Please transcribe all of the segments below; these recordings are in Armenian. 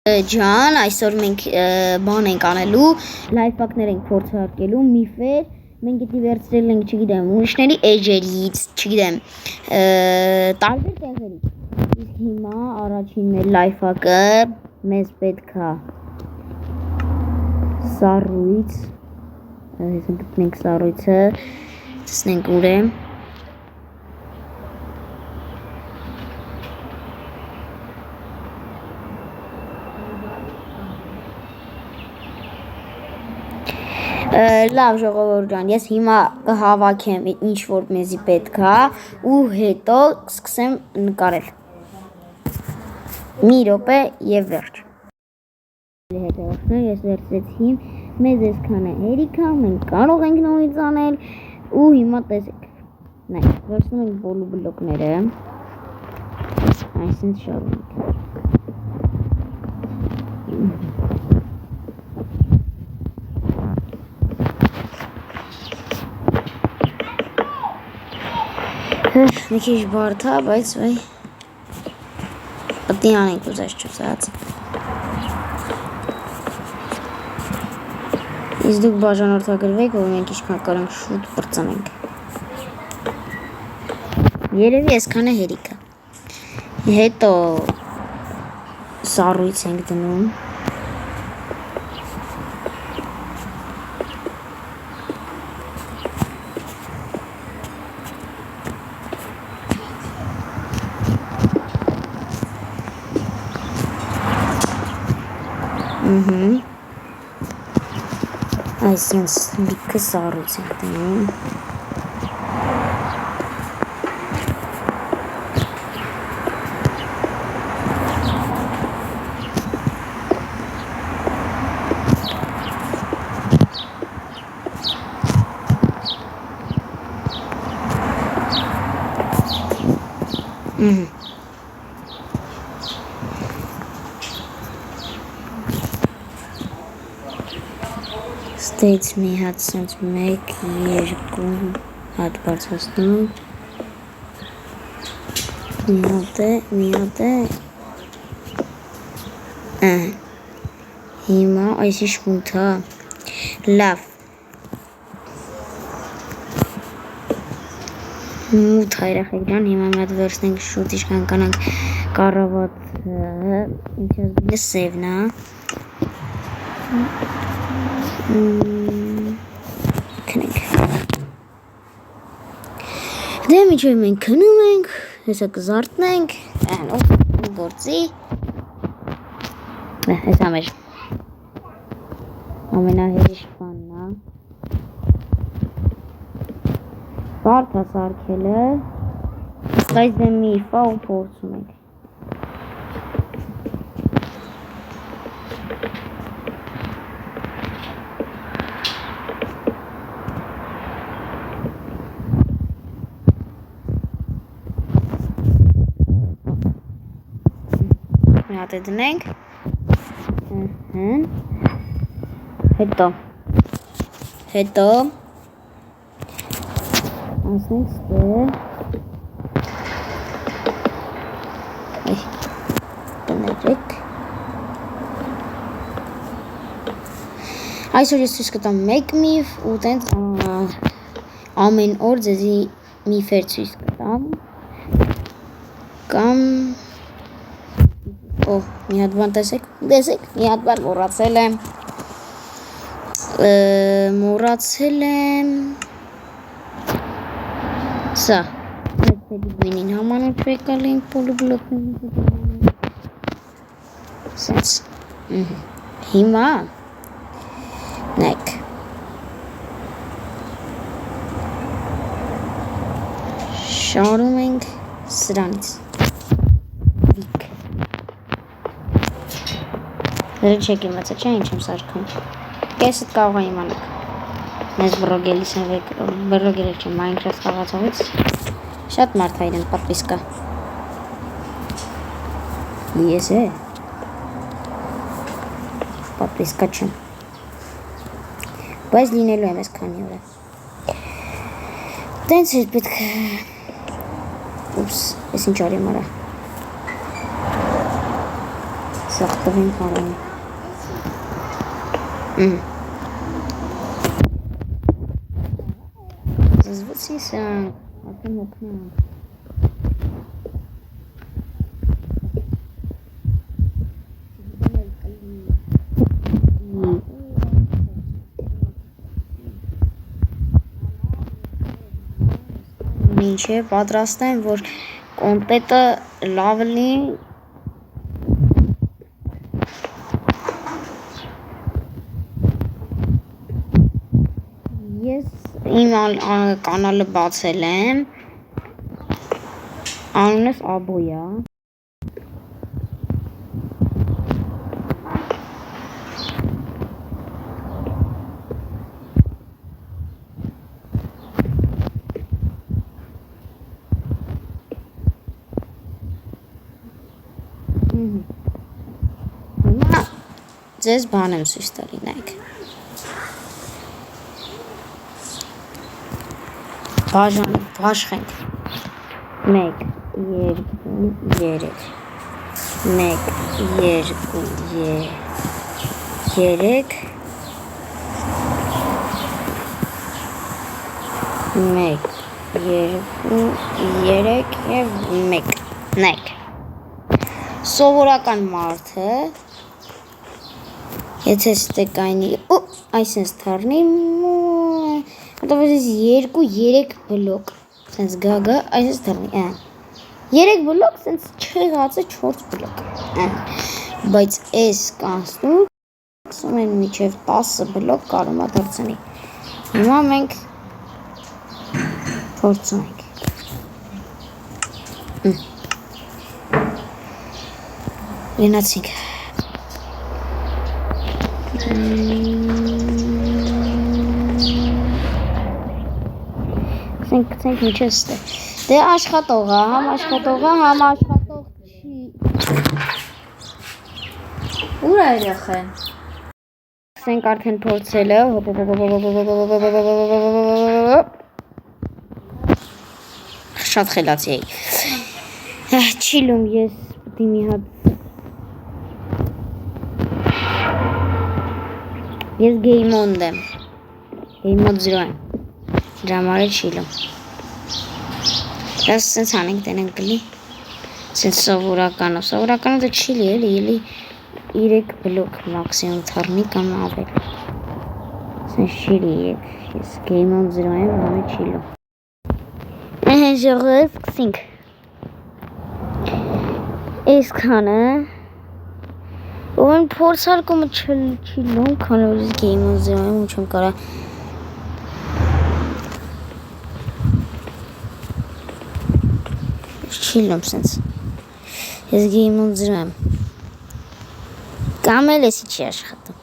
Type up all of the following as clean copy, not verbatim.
Ջան, այսօր մենք բան ենք անելու, լայֆակներ ենք փորձարկելու, միֆեր, մենք գիտի վերցրել ենք, չգիտեմ, ուրիշների էջերից, չգիտեմ, տարբեր տեղերից։ Իսկ հիմա առաջին մեր լայֆակը մեզ պետք է սառույց, այսինքն գտնենք սառույցը, տեսնենք ուր է։ Լավ ժողովուրդ ջան, ես հիմա կհավաքեմ ինչ որ մեզի պետք է ու հետո սկսեմ նկարել։ Մի րոպե եւ վերջ։ Հետևորդներ, ես վերցրեցի մեզ այսքան է հերիքա, մենք կարող ենք նորից անել ու հիմա տեսեք։ Նայեք, վերցնում ենք բոլու բլոկները։ Այսինքն շարունակ։ Մի քիչ բարդ է, բայց պետք է անենք ուզած չուզած։ Իսկ դուք բաժանորդագրվեք, որ մենք ինչքան կարանք շուտ պրծանենք։ Երևի այսքան է հերիքը։ Հետո սառույց ենք դնում։ Այսինքն լիքը սառույց ենք դնում։ Ստից մի հատ սենց մեկ, երկու հատ բարձրացնում, մի հատ է, հիմա այսի շմութա, լավ, մութ հայրախեք ջան, հիմա մի հատ վերցնենք շուտ իշքան կանանք կարավատը, ինչ սևն է, քնենք դե միջև մենք քնում ենք, հեսա կզարտնենք, գործի, հեսա մեր ամենահերիշ բանն է, բարդ է սարքելը, բայց դե միֆ է ու փորձում ենք։ Հատ է դնենք, հետո անցնենք ստեր, բներեք, այսօր ես ցույց կտամ մեկ միֆ ու տենց ամեն օր ձեզի միֆեր ցույց կտամ, կամ մի հատ բան տեսեք, մի հատ բան մոռացել եմ, սա, այդ պետիգվինին համանոտ պեկալ ենք պոլուբլոկներին, սենց, հիմա, նայք, շարում ենք սրանից, չեք իմացա, չէ ինչ եմ սարքում, կեսդ կարող է իմանաք, մեզ բրոգելիս են բրոգելել չեմ, Minecraft խաղացողից, շատ մարդ հայրեն պատվիսկա, ես է, պատվիսկա չեմ, բայց լինելու եմ ես քանի օր է, տենց հետ պետք է, ուպս, ես ինչ արի մարա, Սախտվին կարում զզվեցի սրանք արդեն օգնում Ինչ է պատրաստեմ, որ կոնտենտը լավ լինի Ես իմ կանալը բացել եմ Անունս Աբոյա Ձեզ բան եմ ցույց տալի նայեք Բաշխենք 1 2 3 1 2 3 1 2 3 եւ 1 նայեք Սովորական մարդը Եթե ստեկայնի այսպես թռնի Հետո ես 2-3 բլոկ Սենց գագա այսպես թռնի 3 բլոկ սենց չեղածը 4 բլոկ Բայց այս կանցնում Ասում են միջև 10 բլոկ կարում է դարձնի Հիմա մենք փորձում ենք Գնացինք Քցենք միջեստը Դե աշխատող է, համ աշխատող չի Ուր է երեխեն Քցենք արդեն փորձել է Շատ խելացի էի Չիլում ես պտի մի հատ Ես գեյմոնդ եմ Գեյմոնդ 0 եմ Ժամարը չիլում Դες սենց անենք տենենք գլի Սենց սովորականով Սովորականով դա չիլի էլի 3 բլոկ մաքսիմում թարնի կամ ավել Սենց չիլի Ես գեյմոնդ 0 եմ Վամը չիլում Ժողը սկսինք Այս քանը Ովեն փորձարկումը չիլում Քանը որ ես գեյմոնդ 0 եմ ու չեմ կարա Չիլում սենց Ես գեյմոնդ 0 եմ Կամ էլ եսի չի աշխատում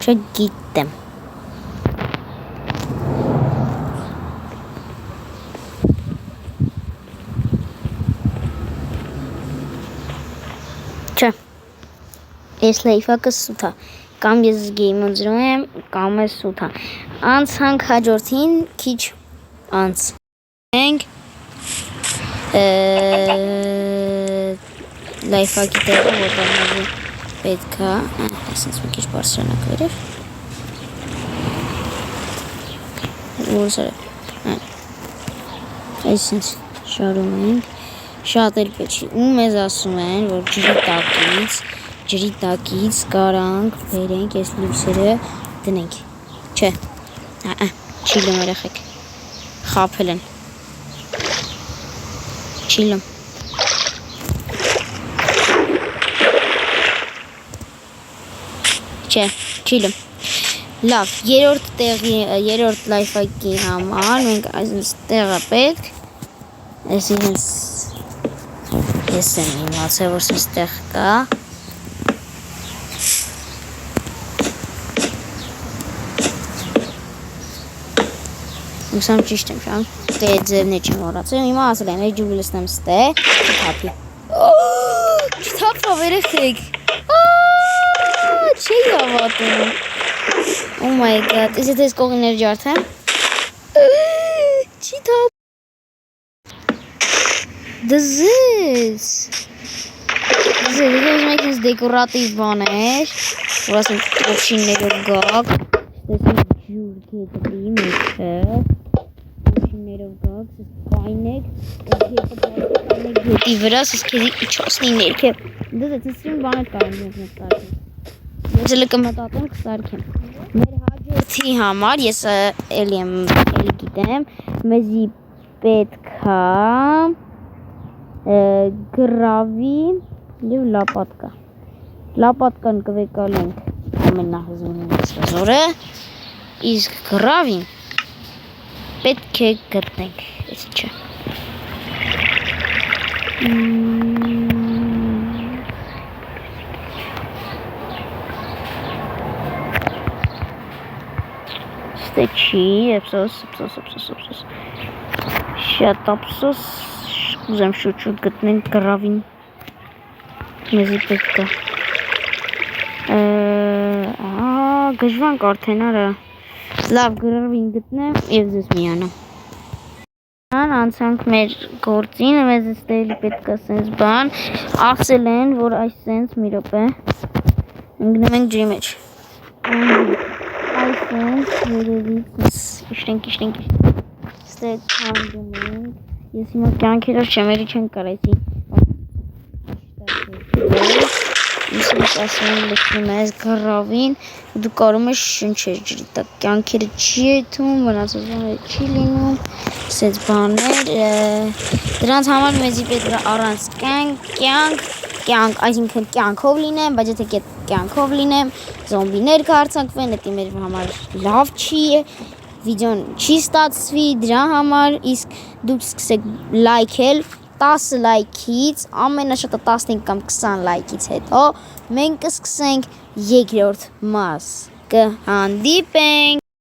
Չգիտեմ Չէ Ես լայֆակը սութ է Կամ ես գեյմոնդ 0 եմ Կամ ես սութ է Անցանք հաջորդին Քիչ անց Ենք Լայֆակի տեղը որտեղ մեզ պետք է Այսինքն մի քիչ բարձրանանք վերև Որսերը Այսինքն շարում ենք Շատ էլ պետք չի ու մեզ ասում են որ ջրի տակից կարանք բերենք այս լույսերը դնենք Չէ Չիլում երեխեք Խաբել են Չիլում Չէ, չիլում Լավ, երորդ լայֆակի համար Մենք այս տեղը պետք Այսինքն Ես եմ իմացել որ սենց տեղ կա Ուսամ ճիշտ եմ շան Դե ձևն է չեմ որացել Հիմա ասել եմ էջուր լսնեմ ստե Չթապի Չթապվա վերեխեք Չի ավատում Oh my god Ես եթե ես կողիներ ջարդեմ Չի թապ Դզես Ուզում եք ինձ դեկորատիվ բաներ, որ ասենք տոշիններով գակ, տեսեք ջուր գետի մեջը, տոշիններով գակ, կայնեք, գետի վրա, սես քեզի իչոսնի ներքև, դες էցիսին բաներ կարեմ ես նստարկեմ, ես էլ կմտատեմ կսարկեմ, մեր հաջորդի համար, ես էլի գիտեմ, մեզի պետքա գրավի և լապատկա, լապատկան կվեկալենք ամենահզունի զորը, իսկ գրավին պետք է գտնենք, եսի չէ։ Ստե չի, եպսոս, շատ ապսոս, ուզեմ շուտ գտնենք գրավին, մեզի պետք է, գժվանք արդեն արա, լավ գրավին գտնեմ և ձեզ միանամ։ Անցանք մեր գործին, մեզ ստեղելի պետք է սենց բան, ասել են, որ այս սենց մի ռոպե, ընգնում ենք ջի մեջ, այս սենց վերևից, իշտենք, ստեղ կանդում ենք, ես հիմա կյանքերով չեմերի չեն կարեցի, ես ասում եմ լքնում ես գրավին, դու կարում ես շնչեր ջրի տակ, կյանքերը չի եթում, վնասած բաները չի լինում, սենց բաներ, դրանց համար մեզի պետք է առանց կյանք, այսինքն կյանքով լինեմ, բայց եթե կյանքով լինեմ, զոմբիներ կհարցակվեն, էտի մեր համար լավ չի է, վիդեոն չի ստացվի դրա համար, իսկ դուք սկսեք լայքել, 10 լայքից, ամենաշատը 15 կամ 20 լայքից հետո, մենք կսկսենք երկրորդ մաս, կհանդիպենք։